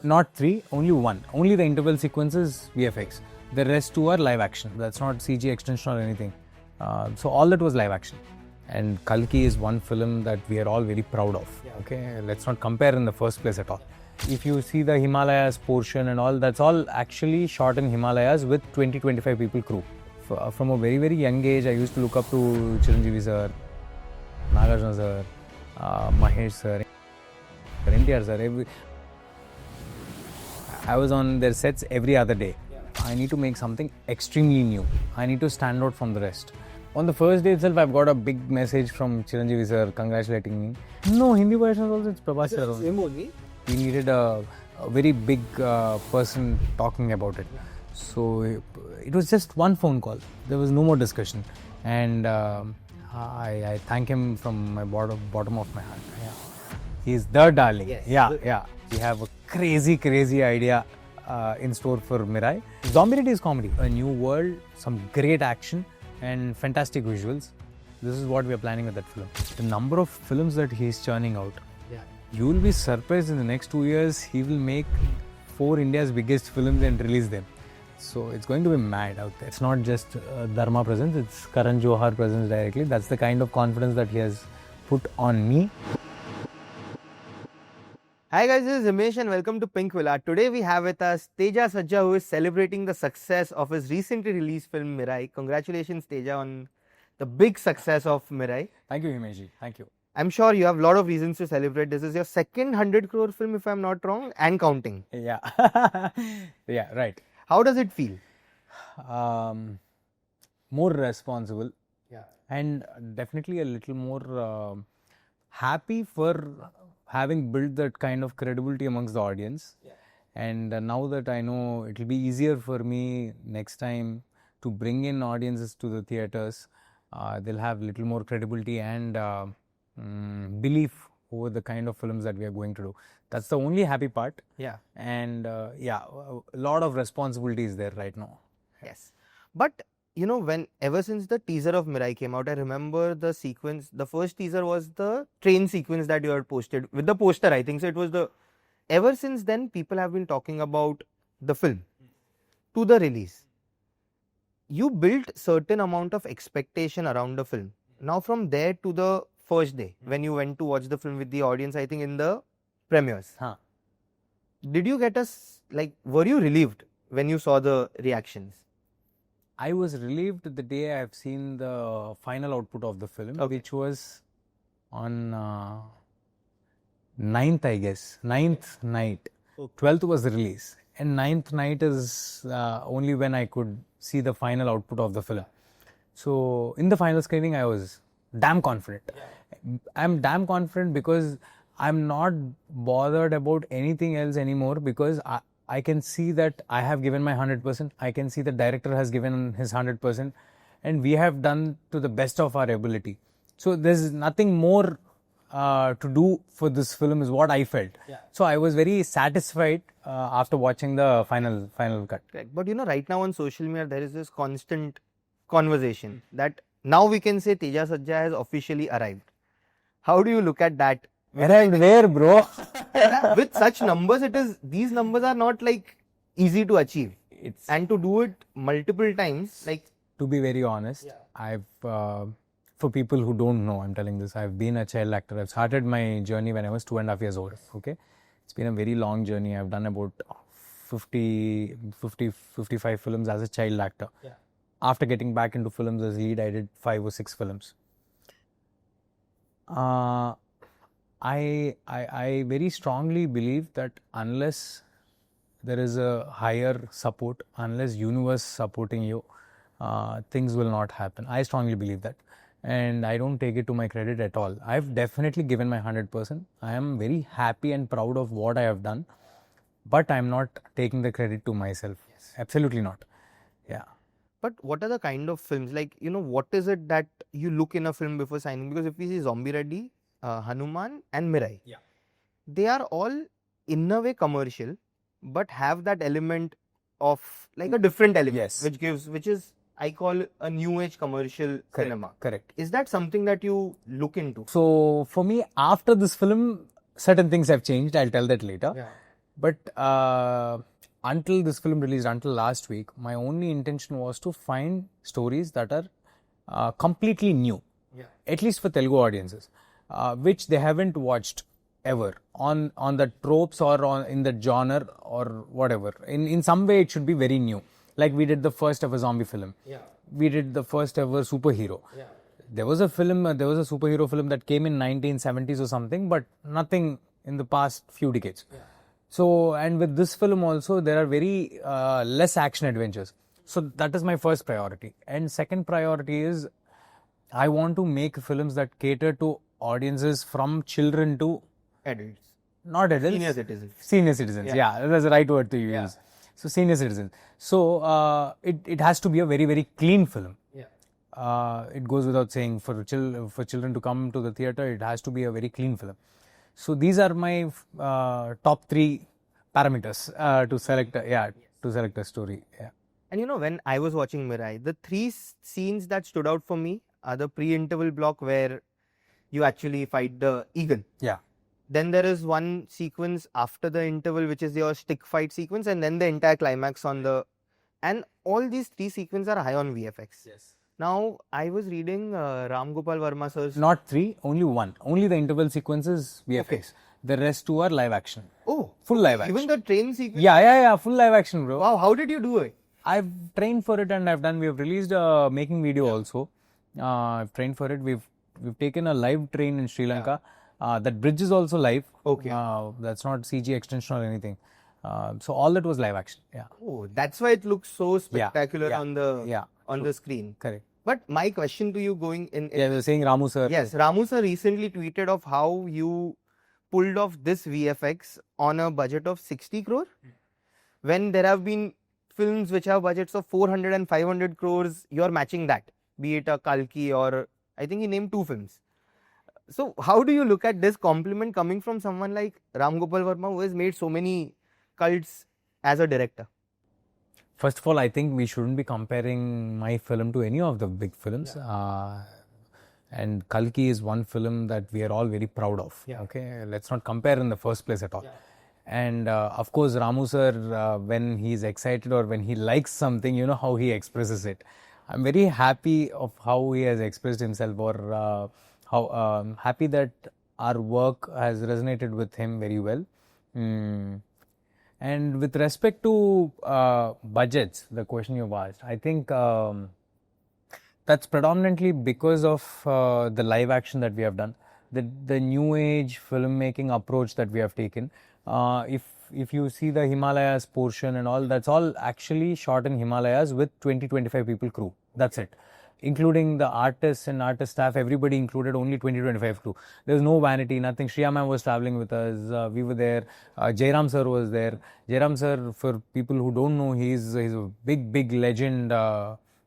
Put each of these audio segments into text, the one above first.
Not 3, only 1. Only the interval sequences VFX. The rest 2 are live action. That's not CG extension or anything. So all that was live action. And Kalki is one film that we are all very proud of. Okay, let's not compare in the first place at all. If you see the Himalayas portion and all, that's all actually shot in Himalayas with 20-25 people crew. From a very, very young age, I used to look up to Chiranjeevi sir, Nagarjuna sir, Mahesh sir, NTR sir. I was on their sets every other day. I need to make something extremely new. I need to stand out from the rest. On the first day itself, I've got a big message from Chiranjeevi sir congratulating me. No, Hindi version also, it's Prabhas sir. Same only. We needed a very big person talking about it. So it was just one phone call. There was no more discussion. And I thank him from my bottom of my heart. Yeah. He's the darling. Yes. Yeah. We have a crazy idea in store for Mirai. Zombie Reddy is comedy. A new world, some great action and fantastic visuals. This is what we are planning with that film. The number of films that he's churning out. You will be surprised in the next 2 years, he will make 4 India's biggest films and release them. So it's going to be mad out there. It's not just Dharma presence, it's Karan Johar presence directly. That's the kind of confidence that he has put on me. Hi guys, this is Himesh and welcome to Pinkvilla. Today we have with us Teja Sajja, who is celebrating the success of his recently released film Mirai. Congratulations Teja on the big success of Mirai. Thank you Himesh. Thank you. I'm sure you have a lot of reasons to celebrate. This is your second 100 crore film if I'm not wrong and counting. Yeah. Yeah, right. How does it feel? More responsible. Yeah. And definitely a little more happy for having built that kind of credibility amongst the audience. Yeah. And now that I know it will be easier for me next time to bring in audiences to the theatres, they'll have little more credibility and belief over the kind of films that we are going to do. That's the only happy part. Yeah. And a lot of responsibility is there right now. Yes. But you know, ever since the teaser of Mirai came out, I remember the sequence. The first teaser was the train sequence that you had posted with the poster, I think. So it was ever since then, people have been talking about the film to the release. You built certain amount of expectation around the film. Now from there to the first day, when you went to watch the film with the audience, I think in the premieres. Did you get were you relieved when you saw the reactions? I was relieved the day I have seen the final output of the film, which was on 9th, I guess. 9th night. 12th was the release. And 9th night is only when I could see the final output of the film. So in the final screening, I was damn confident. I'm damn confident because I'm not bothered about anything else anymore because I can see that I have given my 100%. I can see the director has given his 100%. And we have done to the best of our ability. So there's nothing more to do for this film is what I felt. Yeah. So I was very satisfied after watching the final cut. Correct. But you know, right now on social media, there is this constant conversation that now we can say Teja Sajja has officially arrived. How do you look at that? Arrived where, bro? With such numbers, these numbers are not easy to achieve. And to do it multiple times, to be very honest, I've for people who don't know, I'm telling this, I've been a child actor. I've started my journey when I was 2.5 years old. Okay, it's been a very long journey. I've done about 55 films as a child actor. Yeah. After getting back into films as lead, I did 5 or 6 films. I very strongly believe that unless there is a higher support, unless universe supporting you, things will not happen. I strongly believe that. And I don't take it to my credit at all. I've definitely given my 100%. I am very happy and proud of what I have done. But I'm not taking the credit to myself. Yes. Absolutely not. Yeah. But what are the kind of films? What is it that you look in a film before signing? Because if we see Zombie Reddy, Hanuman and Mirai, they are all in a way commercial, but have that element of a different element, which is I call a new age commercial cinema. Correct. Is that something that you look into? So for me, after this film, certain things have changed. I'll tell that later. Yeah. But until this film released, until last week, my only intention was to find stories that are completely new, at least for Telugu audiences, which they haven't watched ever on the tropes or in the genre or whatever. In some way, it should be very new. Like we did the first ever zombie film. We did the first ever superhero. There was a superhero film that came in 1970s or something, but nothing in the past few decades. So, and with this film also, there are very less action adventures. So that is my first priority. And second priority is I want to make films that cater to audiences from children to Adults. not adults. Senior citizens. Senior citizens, yeah, that's the right word to use. So senior citizens. So it has to be a very, very clean film. It goes without saying, for children to come to the theatre, it has to be a very clean film. So these are my top 3 parameters to select a story. Yeah. And you know, when I was watching Mirai, the 3 scenes that stood out for me are the pre-interval block where you actually fight the eagle. Yeah. Then there is one sequence after the interval, which is your stick fight sequence, and then the entire climax on the... And all these 3 sequences are high on VFX. Yes. Now, I was reading Ram Gopal Verma sir's... Not 3, only 1. Only the interval sequences VFX. Okay. The rest 2 are live action. Oh. Full live action. Even the train sequence? Yeah. Full live action, bro. Wow, how did you do it? I've trained for it and we have released a making video also. I've trained for it. We've taken a live train in Sri Lanka. That bridge is also live. Okay. That's not CG extension or anything. So all that was live action. Yeah. Oh, that's why it looks so spectacular on the screen. Correct. But my question to you going in... Yeah, we were saying Ramu sir. Yes, Ramu sir recently tweeted of how you pulled off this VFX on a budget of 60 crore. When there have been films which have budgets of 400 and 500 crores, you're matching that. Be it a Kalki or... I think he named 2 films. So how do you look at this compliment coming from someone like Ram Gopal Verma, who has made so many cults as a director? First of all, I think we shouldn't be comparing my film to any of the big films. And Kalki is one film that we are all very proud of. Okay, let's not compare in the first place at all. And of course, Ramu sir, when he's excited or when he likes something, you know how he expresses it. I'm very happy of how he has expressed himself, or how happy that our work has resonated with him very well. And with respect to budgets, the question you've asked, I think that's predominantly because of the live action that we have done, the new age filmmaking approach that we have taken. If you see the Himalayas portion and all, that's all actually shot in Himalayas with 20-25 people crew. That's it. Including the artists and artist staff, everybody included, only 20-25 crew. There's no vanity, nothing. Shriya ma'am was traveling with us. We were there. Jairam sir was there. Jairam sir, for people who don't know, he's a big legend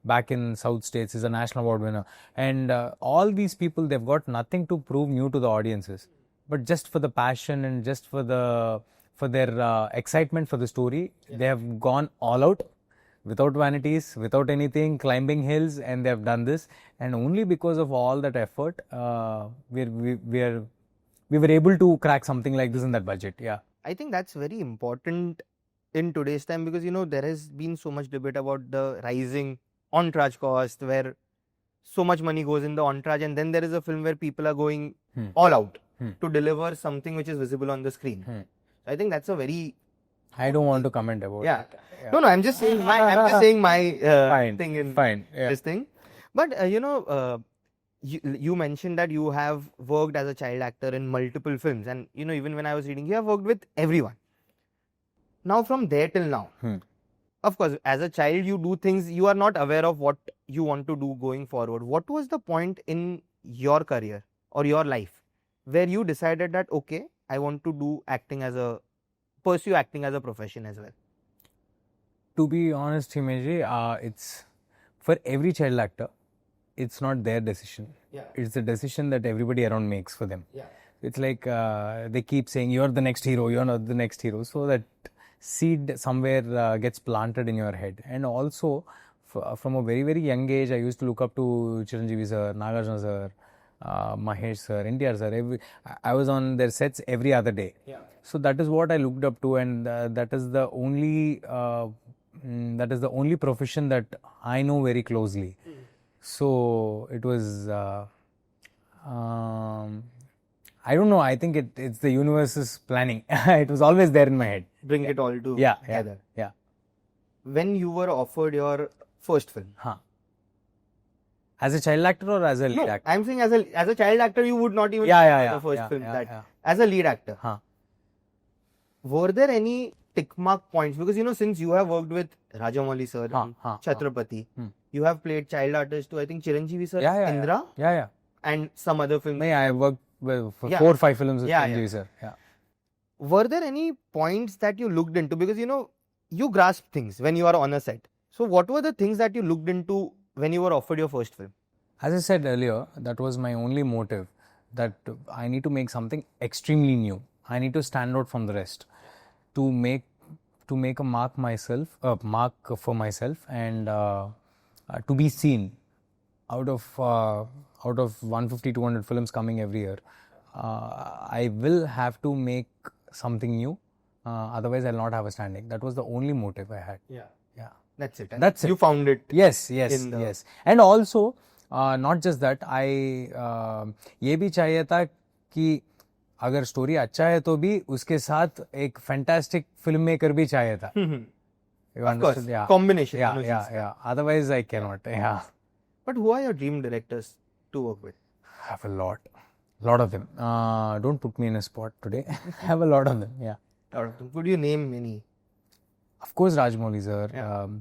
back in South States. He's a national award winner. And all these people, they've got nothing to prove new to the audiences. But just for the passion and just for their excitement for the story, they have gone all out. Without vanities, without anything, climbing hills, and they have done this. And only because of all that effort, we were able to crack something like this in that budget. Yeah. I think that's very important in today's time, because, you know, there has been so much debate about the rising entourage cost, where so much money goes in the entourage, and then there is a film where people are going all out to deliver something which is visible on the screen. I think that's a very... I don't want to comment about it. Yeah. No, I'm just saying my thing in this thing. But, you mentioned that you have worked as a child actor in multiple films. And, you know, even when I was reading, you have worked with everyone. Now, from there till now, of course, as a child, you do things, you are not aware of what you want to do going forward. What was the point in your career or your life where you decided that, okay, I want to pursue acting as a profession as well? To be honest, Himeji, it's for every child actor, it's not their decision. It's a decision that everybody around makes for them. It's like they keep saying, you're the next hero, you're not the next hero. So that seed somewhere gets planted in your head. And also, from a very, very young age, I used to look up to Chiranjeevi sir, Nagarjuna sir, Mahesh sir, NTR sir. I was on their sets every other day. So that is what I looked up to, and that is the only profession that I know very closely. So it was. I don't know. I think it's the universe's planning. It was always there in my head. Bring it all together. Yeah. When you were offered your first film? As a child actor or as a lead actor? I'm saying as a child actor, you would not even the first film. As a lead actor, were there any tick mark points? Because since you have worked with Rajamouli sir, Chhatrapati, you have played child artist to I think Chiranjeevi sir, Indra, and some other films. I worked for 4 or 5 films with Chiranjeevi sir. Were there any points that you looked into? Because you grasp things when you are on a set. So what were the things that you looked into when you were offered your first film? As I said earlier, that was my only motive, that I need to make something extremely new. I need to stand out from the rest to make a mark for myself, and to be seen out of 150, 200 films coming every year. I will have to make something new. Otherwise, I'll not have a standing. That was the only motive I had. Yeah. That's it. That's it. You found it. Yes. And also, not just that, ये भी चाहिए था कि अगर story अच्छा है तो भी उसके साथ एक फैंटास्टिक फिल्म मेकर भी चाहिए था. You understood? Yeah. Combination. Yeah. Otherwise, I cannot. Yeah. But who are your dream directors to work with? I have a lot of them. Don't put me in a spot today. I have a lot of them. Yeah. Lot of them. Could you name any? Of course, Rajamouli sir,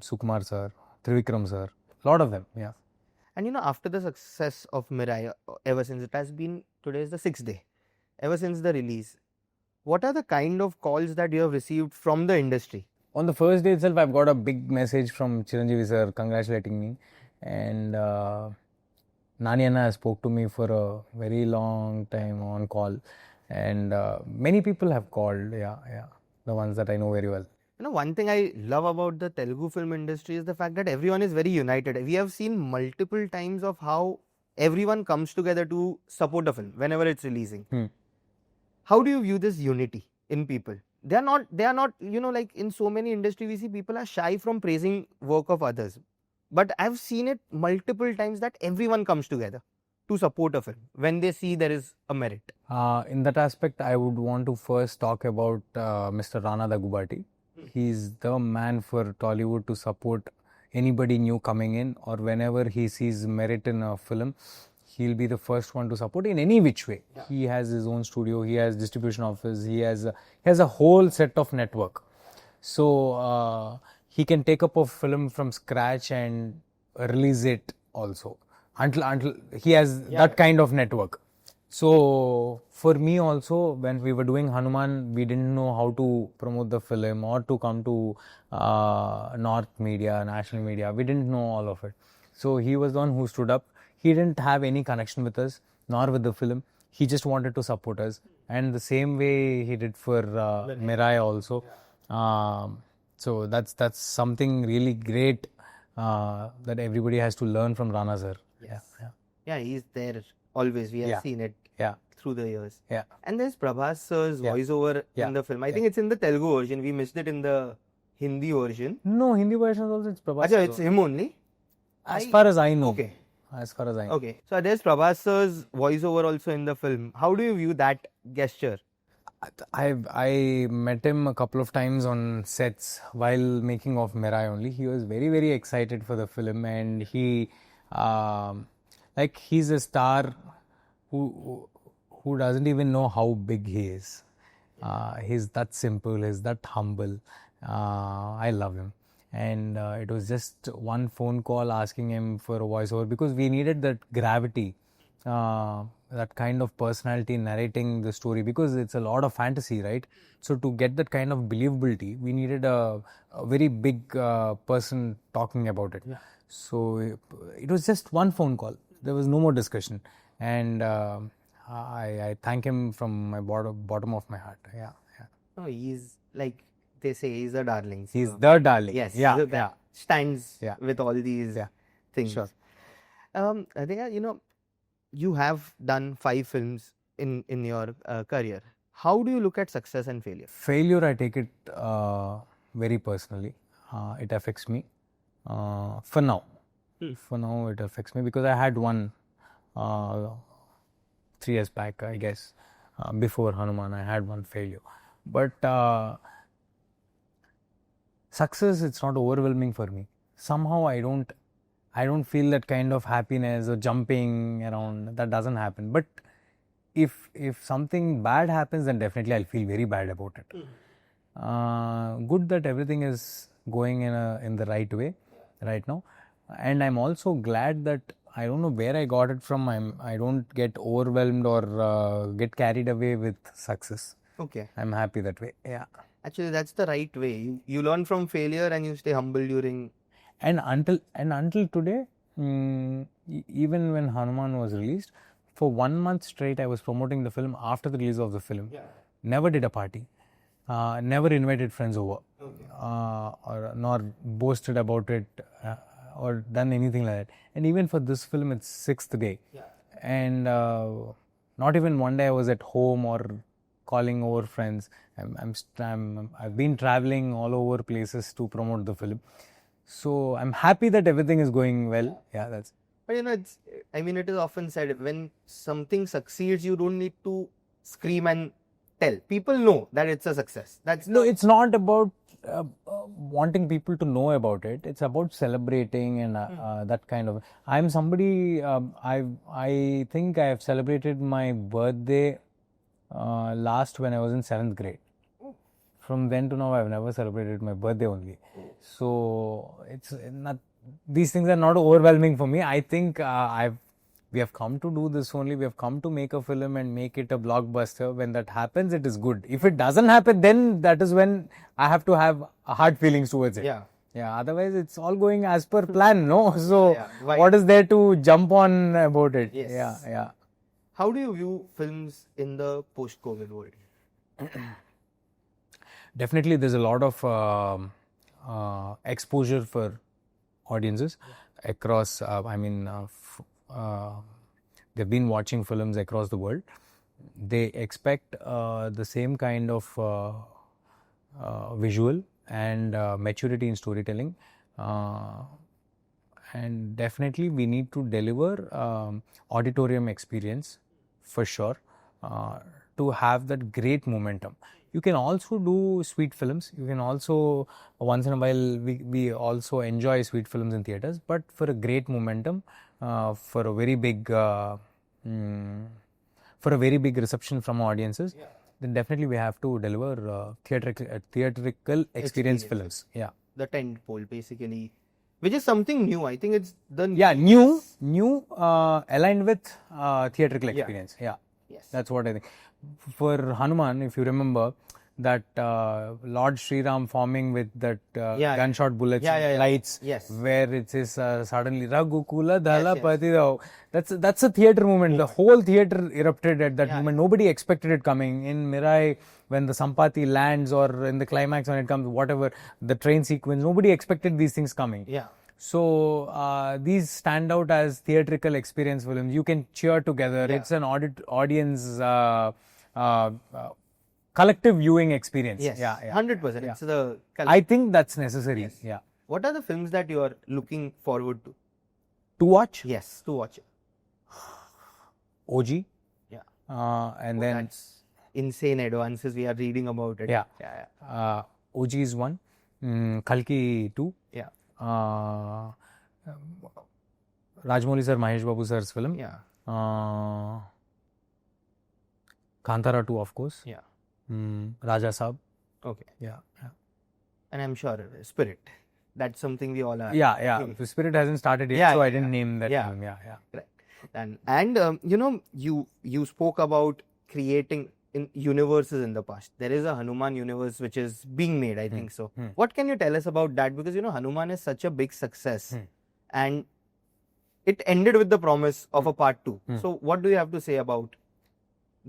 Sukumar sir, Trivikram sir. Lot of them. Yeah. And after the success of Mirai, ever since it has been, today is the 6th day, ever since the release, what are the kind of calls that you have received from the industry? On the first day itself, I've got a big message from Chiranjeevi sir congratulating me, and Nani Anna spoke to me for a very long time on call, and many people have called. Yeah, the ones that I know very well. One thing I love about the Telugu film industry is the fact that everyone is very united. We have seen multiple times of how everyone comes together to support a film whenever it's releasing. How do you view this unity in people? They are not, like in so many industries we see people are shy from praising work of others. But I've seen it multiple times that everyone comes together to support a film when they see there is a merit. In that aspect, I would want to first talk about Mr. Rana Daggubatti. He's the man for Tollywood to support anybody new coming in, or whenever he sees merit in a film, he'll be the first one to support in any which way. Yeah. He has his own studio, he has distribution office, he has a whole set of network. So he can take up a film from scratch and release it also until he has that kind of network. So for me also, when we were doing Hanuman, we didn't know how to promote the film or to come to North media, national media. We didn't know all of it. So he was the one who stood up. He didn't have any connection with us, nor with the film. He just wanted to support us. And the same way he did for Mirai also. So that's something really great that everybody has to learn from Rana sir. Yes. Yeah, he's there always. We have seen it through the years. Yeah. And there's Prabhas sir's voiceover in the film. I think it's in the Telugu version. We missed it in the Hindi version. No, Hindi version also it's Prabhas. Achha, it's him only? As far as I know. Okay. As far as I know. Okay. So there's Prabhas sir's voiceover also in the film. How do you view that gesture? I met him a couple of times on sets while making of Mirai only. He was very, very excited for the film, and he he's a star who doesn't even know how big he is. He's that simple, he's that humble. I love him. And it was just one phone call asking him for a voiceover because we needed that gravity, that kind of personality narrating the story, because it's a lot of fantasy, right? So to get that kind of believability, we needed a very big person talking about it. Yeah. So it was just one phone call. There was no more discussion. And I thank him from my bottom of my heart. Yeah. Oh, he's like they say, he's a darling. He's the darling. Yes. Yeah. Stands with all these things. Sure. I think, you have done 5 films in your career. How do you look at success and failure? Failure, I take it very personally. It affects me. For now. For now, it affects me because I had one 3 years back, I guess. Before Hanuman, I had one failure. But success, it's not overwhelming for me. Somehow I don't feel that kind of happiness or jumping around. That doesn't happen. But if something bad happens, then definitely I'll feel very bad about it. Good that everything is going in the right way right now, and I'm also glad that I don't know where I got it from. I don't get overwhelmed or get carried away with success. Okay. I'm happy that way. Yeah. Actually, that's the right way. You learn from failure and you stay humble during. And until today, even when Hanuman was released, for 1 month straight, I was promoting the film after the release of the film. Yeah. Never did a party. Never invited friends over. Okay. Or nor boasted about it or done anything like that. And even for this film, it's 6th day. Yeah. And not even one day I was at home or calling over friends. I've been traveling all over places to promote the film. So I'm happy that everything is going well. Yeah, that's. But it is often said when something succeeds, you don't need to scream and tell. People know that it's a success. It's not about wanting people to know about it. It's about celebrating and that kind of. I'm somebody. I think I have celebrated my birthday last when I was in 7th grade. From then to now, I've never celebrated my birthday only. So it's not. These things are not overwhelming for me. I think we have come to do this only. We have come to make a film and make it a blockbuster. When that happens, it is good. If it doesn't happen, then that is when I have to have hard feelings towards it. Yeah. Yeah. Otherwise, it's all going as per plan, no? So Yeah. what is there to jump on about it? Yes. Yeah. Yeah. How do you view films in the post-COVID world? Definitely, there's a lot of exposure for audiences across. They've been watching films across the world. They expect the same kind of visual and maturity in storytelling. And definitely, we need to deliver auditorium experience for sure to have that great momentum. You can also do sweet films. You can also, once in a while, we also enjoy sweet films in theaters. But for a great momentum, for a very big reception from audiences, then definitely we have to deliver theatrical experience films. Yeah, the tentpole basically, which is something new. I think it's the new aligned with theatrical experience. Yeah. Yes. That's what I think. For Hanuman, if you remember, that Lord Sri Ram forming with that gunshot bullets, lights, where it says suddenly Raghukula Dhalapati Rao. That's a theatre moment. The whole theatre erupted at that moment. Nobody expected it coming. In Mirai, when the Sampati lands, or in the climax when it comes, whatever, the train sequence, nobody expected these things coming. Yeah. So these stand out as theatrical experience films. You can cheer together. Yeah. It's an audience collective viewing experience. Yes. Yeah. 100%. Yeah. It's the. I think that's necessary. Yes. Yeah. What are the films that you are looking forward to? To watch? Yes, to watch. OG. Yeah. And then. That's insane advances. We are reading about it. Yeah. Yeah. OG is one. Kalki 2. Yeah. Rajmouli sir, Mahesh Babu sir's film. Yeah. Kantara 2, of course. Yeah. Raja Saab. Okay. Yeah. And I'm sure Spirit. That's something we all are. Yeah. Spirit hasn't started yet, so I didn't name that film. Yeah. Right. And you spoke about creating in universes in the past. There is a Hanuman universe which is being made, I think so. What can you tell us about that? Because Hanuman is such a big success, and it ended with the promise of a part 2. So what do you have to say about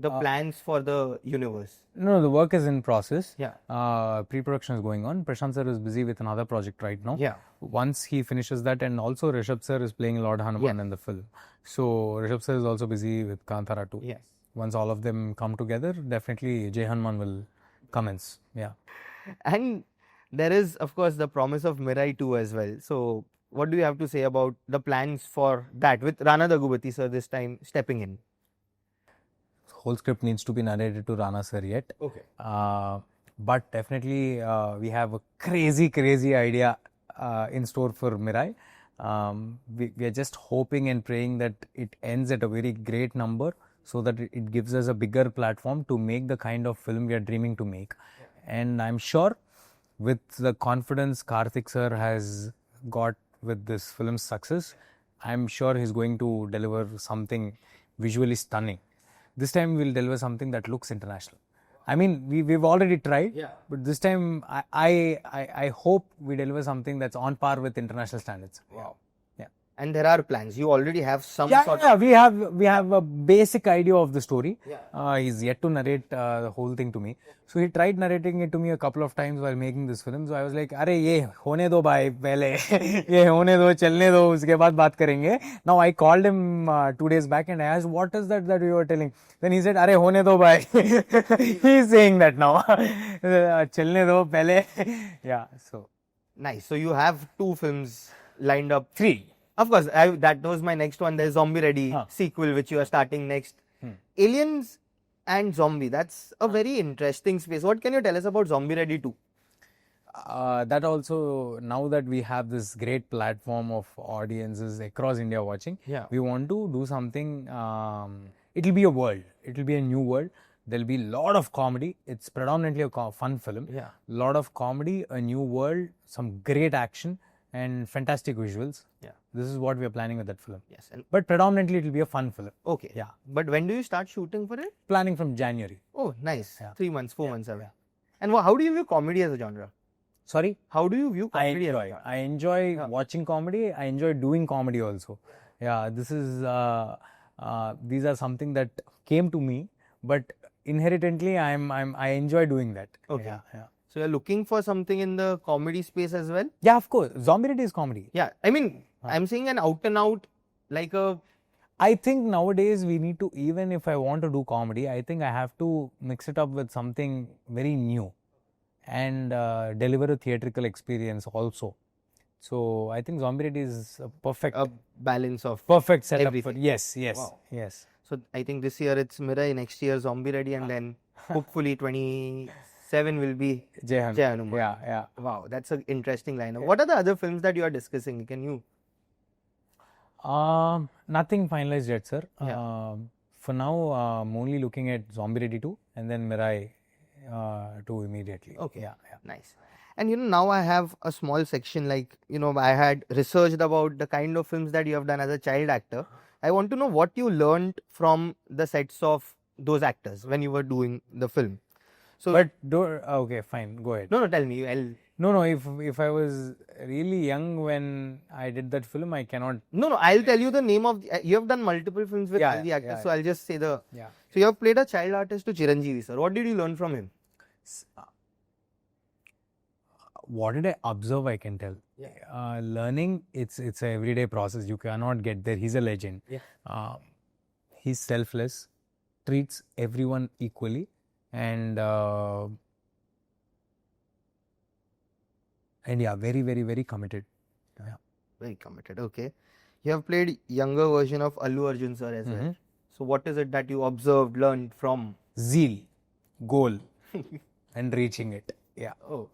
the plans for the universe? No, the work is in process. Yeah. Pre-production is going on. Prashant sir is busy with another project right now. Yeah. Once he finishes that, and also Rishabh sir is playing Lord Hanuman in the film. So Rishabh sir is also busy with Kantara too. Yes. Once all of them come together, definitely Jai Hanuman will commence. Yeah. And there is, of course, the promise of Mirai 2 as well. So, what do you have to say about the plans for that with Rana Daggubatti sir this time stepping in? Whole script needs to be narrated to Rana sir yet. Okay. But definitely we have a crazy idea in store for Mirai. We are just hoping and praying that it ends at a very great number so that it gives us a bigger platform to make the kind of film we are dreaming to make. And I'm sure with the confidence Karthik sir has got with this film's success, I'm sure he's going to deliver something visually stunning. This time we'll deliver something that looks international. I mean, we've already tried, but this time I hope we deliver something that's on par with international standards. Wow. Yeah. And there are plans. You already have some sort of... we have a basic idea of the story. Yeah. He's yet to narrate the whole thing to me. So he tried narrating it to me a couple of times while making this film. So I was like, "Arey, ye hone do bhai pehle, ye hone do, chalne do, uske baad baat karenge." Now I called him 2 days back and I asked, "What is that you were telling?" Then he said, "Arey, hone do bhai." He's saying that now. Chalne do pehle. Yeah. So nice. So you have 2 films lined up. 3. Of course, that was my next one. There's Zombie Reddy sequel, which you are starting next. Aliens and zombie. That's a very interesting space. What can you tell us about Zombie Reddy 2? That also, now that we have this great platform of audiences across India watching, we want to do something. It'll be a world. It'll be a new world. There'll be a lot of comedy. It's predominantly a fun film. Yeah. Lot of comedy, a new world, some great action, and fantastic visuals. Yeah. This is what we are planning with that film. Yes. But predominantly it will be a fun film. Okay. Yeah. But when do you start shooting for it? Planning from January. Oh, nice. Yeah. 3 months, 4 months away. And how do you view comedy as a genre? Sorry? How do you view comedy as a genre? I enjoy watching comedy. I enjoy doing comedy also. Yeah, this is these are something that came to me, but inherently I enjoy doing that. Okay. Yeah. So you're looking for something in the comedy space as well? Yeah, of course. Zombie Reddy is comedy. Yeah. I mean, I'm saying an out and out, like a... I think nowadays we need to, even if I want to do comedy, I think I have to mix it up with something very new and deliver a theatrical experience also. So I think Zombie Reddy is a perfect... a balance of perfect setup everything. for... Yes. Wow. Yes. So I think this year it's Mirai, next year Zombie Reddy, and then hopefully 27 will be Jai Hanuman. Yeah. Wow, that's an interesting lineup. What are the other films that you are discussing? Can you... Nothing finalized yet, sir. Yeah. For now, I'm only looking at Zombie Reddy 2 and then Mirai 2 immediately. Okay. Yeah. Nice. And now I have a small section, like, I had researched about the kind of films that you have done as a child actor. I want to know what you learned from the sets of those actors when you were doing the film. So, But okay, fine. Go ahead. No, tell me. No. If I was really young when I did that film, I cannot. No. I'll tell you the name of. You have done multiple films with all the actors, yeah. so I'll just say the. Yeah. So you have played a child artist to Chiranjeevi, sir. What did you learn from him? What did I observe? I can tell. Yeah. Learning, it's an everyday process. You cannot get there. He's a legend. Yeah. He's selfless, treats everyone equally, and yeah, very, very, very committed. Yeah. Very committed. Okay. You have played younger version of Allu Arjun, sir, as well. So what is it that you observed, learned from? Zeal, goal, and reaching it. Yeah. Oh,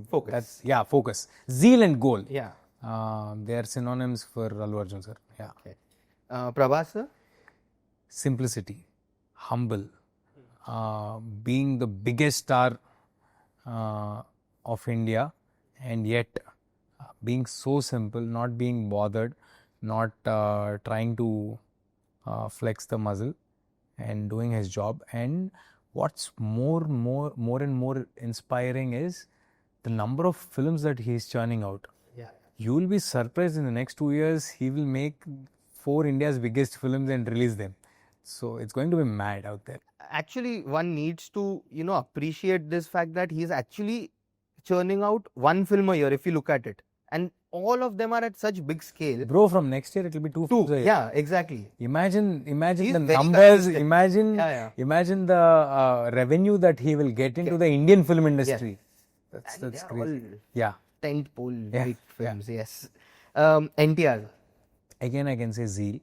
focus. Focus. Zeal and goal. Yeah. They are synonyms for Allu Arjun, sir. Yeah. Okay. Prabhas, sir? Simplicity, humble, being the biggest star of India, and yet being so simple, not being bothered, not trying to flex the muscle, and doing his job. And what's more and more inspiring is the number of films that he's churning out. Yeah. You will be surprised in the next 2 years, he will make 4 India's biggest films and release them. So it's going to be mad out there. Actually, one needs to, appreciate this fact that he's actually churning out one film a year if you look at it. And all of them are at such big scale. Bro, from next year it will be two films a year. Yeah, exactly. Imagine He's the very numbers. consistent. Imagine the revenue that he will get into the Indian film industry. That's And crazy. all Yeah. tentpole Yeah, big films, yes. NTR. Again, I can say zeal,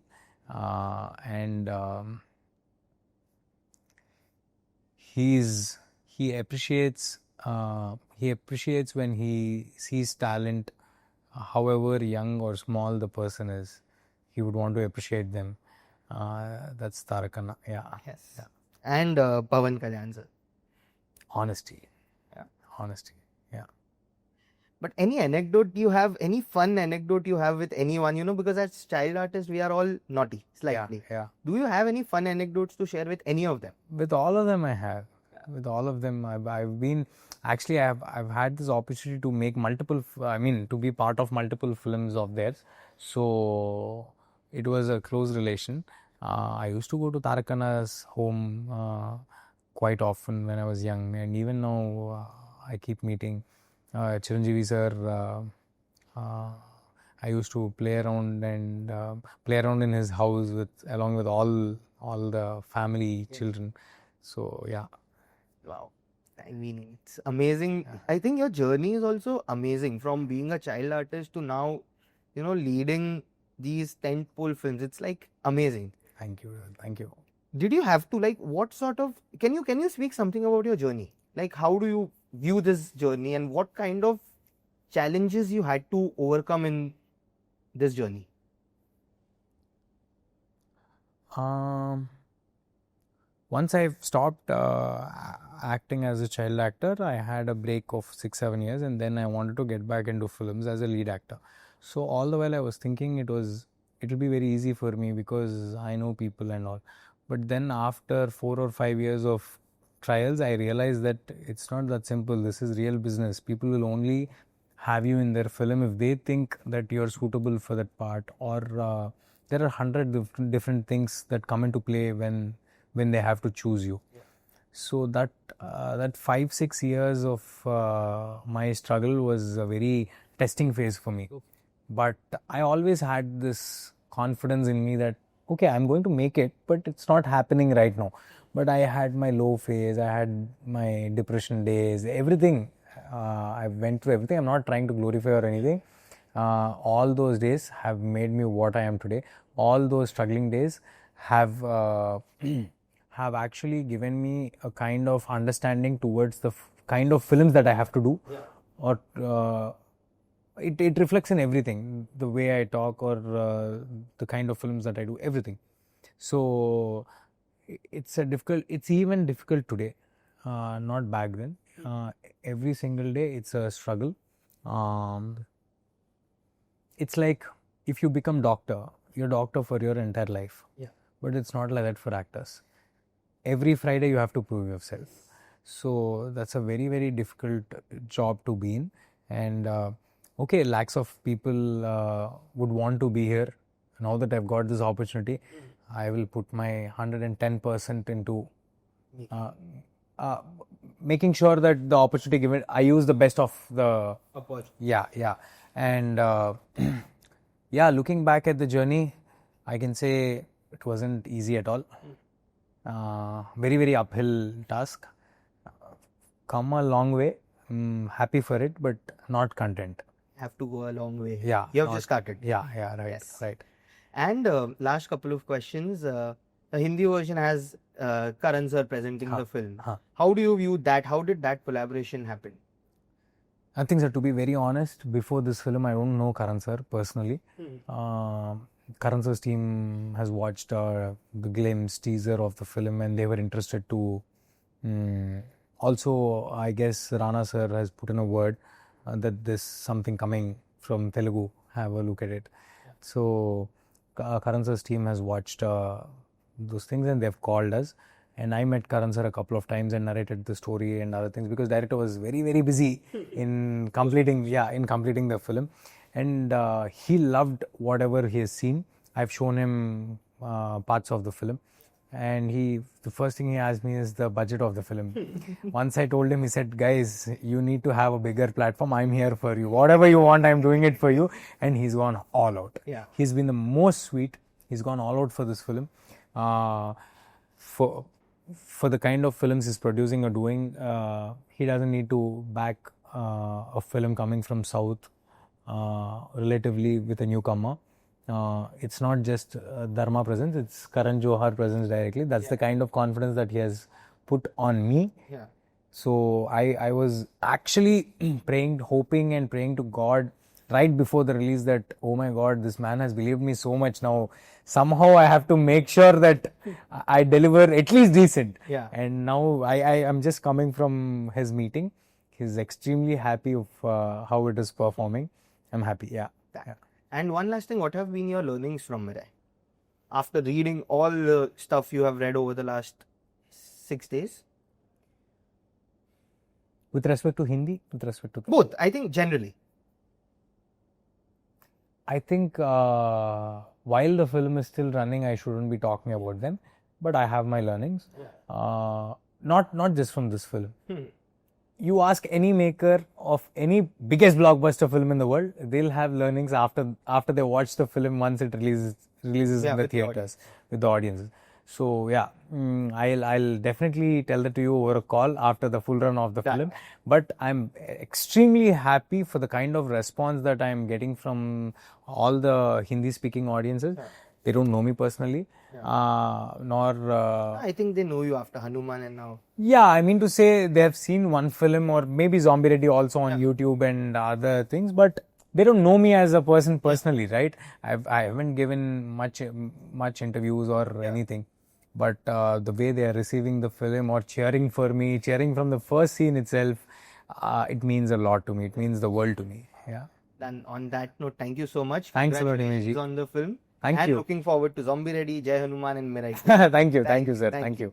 and he appreciates when he sees talent, however young or small the person is. He would want to appreciate them. That's Tarakana. Yeah. Yes. Yeah. And Pawan Kalyan, sir. Honesty. Yeah. Honesty. Yeah. But any anecdote you have, any fun anecdote you have with anyone, because as child artists, we are all naughty, slightly. Yeah. Do you have any fun anecdotes to share with any of them? With all of them, I have. With all of them, I've been actually I've had this opportunity to make to be part of multiple films of theirs. So it was a close relation. I used to go to Tarakana's home quite often when I was young, and even now I keep meeting Chiranjeevi sir. I used to play around in his house along with all the family children. So yeah. Wow. I mean, it's amazing. Yeah. I think your journey is also amazing from being a child artist to now, leading these tentpole films. It's like amazing. Thank you. Thank you. Did you have to what sort of, can you speak something about your journey? Like, how do you view this journey and what kind of challenges you had to overcome in this journey? Once I stopped acting as a child actor, I had a break of 6-7 years, and then I wanted to get back into films as a lead actor. So all the while I was thinking it will be very easy for me because I know people and all. But then after 4 or 5 years of trials, I realized that it's not that simple. This is real business. People will only have you in their film if they think that you're suitable for that part, or there are 100 different things that come into play when they have to choose you. Yeah. So that 5-6 years of my struggle was a very testing phase for me. Okay. But I always had this confidence in me that okay, I'm going to make it, but it's not happening right now. But I had my low phase, I had my depression days, everything. I went through everything. I'm not trying to glorify or anything. All those days have made me what I am today. All those struggling days have actually given me a kind of understanding towards the kind of films that I have to do. Yeah. Or it reflects in everything, the way I talk or the kind of films that I do, everything. So it's even difficult today, not back then. Every single day it's a struggle. It's like if you become doctor, you're doctor for your entire life. Yeah. But it's not like that for actors. Every Friday you have to prove yourself. So that's a very, very difficult job to be in. And okay, lakhs of people would want to be here. Now that I've got this opportunity, I will put my 110% into making sure that the opportunity given, I use the best of the opportunity. Yeah. And yeah, looking back at the journey, I can say it wasn't easy at all. Very, very uphill task. Come a long way. Happy for it, but not content. Have to go a long way. Yeah. You have just started. Yeah, right. Yes. Right. And last couple of questions. The Hindi version has Karan sir presenting the film. How do you view that? How did that collaboration happen? I think, sir, to be very honest, before this film, I don't know Karan sir personally. Karan sir's team has watched the glimpse teaser of the film and they were interested to. Also, I guess Rana sir has put in a word that there's something coming from Telugu. Have a look at it. Yeah. So, Karan sir's team has watched those things and they've called us. And I met Karan sir a couple of times and narrated the story and other things because director was very, very busy in completing the film. And he loved whatever he has seen. I've shown him parts of the film. And the first thing he asked me is the budget of the film. Once I told him, he said, guys, you need to have a bigger platform. I'm here for you. Whatever you want, I'm doing it for you. And he's gone all out. Yeah. He's been the most sweet. He's gone all out for this film. For the kind of films he's producing or doing, he doesn't need to back a film coming from South relatively with a newcomer. It's not just Dharma presence, it's Karan Johar presence directly. That's the kind of confidence that he has put on me. Yeah. So I was actually hoping and praying to God right before the release that, oh my God, this man has believed me so much now. Somehow I have to make sure that I deliver at least decent. Yeah. And now I am just coming from his meeting. He's extremely happy of how it is performing. I'm happy, yeah. And one last thing, what have been your learnings from Mirai? After reading all the stuff you have read over the last 6 days? With respect to Hindi? With respect to... Both, I think generally. I think while the film is still running, I shouldn't be talking about them. But I have my learnings. Not just from this film. You ask any maker of any biggest blockbuster film in the world, they'll have learnings after they watch the film once it releases in the theaters with the audiences. So yeah, I'll definitely tell that to you over a call after the full run of the film. But I'm extremely happy for the kind of response that I'm getting from all the Hindi speaking audiences. They don't know me personally, I think they know you after Hanuman and now. Yeah, I mean to say they have seen one film or maybe Zombie Reddy also on YouTube and other things, but they don't know me as a person personally, right? I haven't given much interviews or anything, but the way they are receiving the film or cheering for me, cheering from the first scene itself, it means a lot to me. It means the world to me. Yeah. Then on that note, thank you so much. Thanks a lot, Imeji. On the film. Thank you. And looking forward to Zombie Reddy, Jai Hanuman and Mirai. Thank you, sir. Thank you.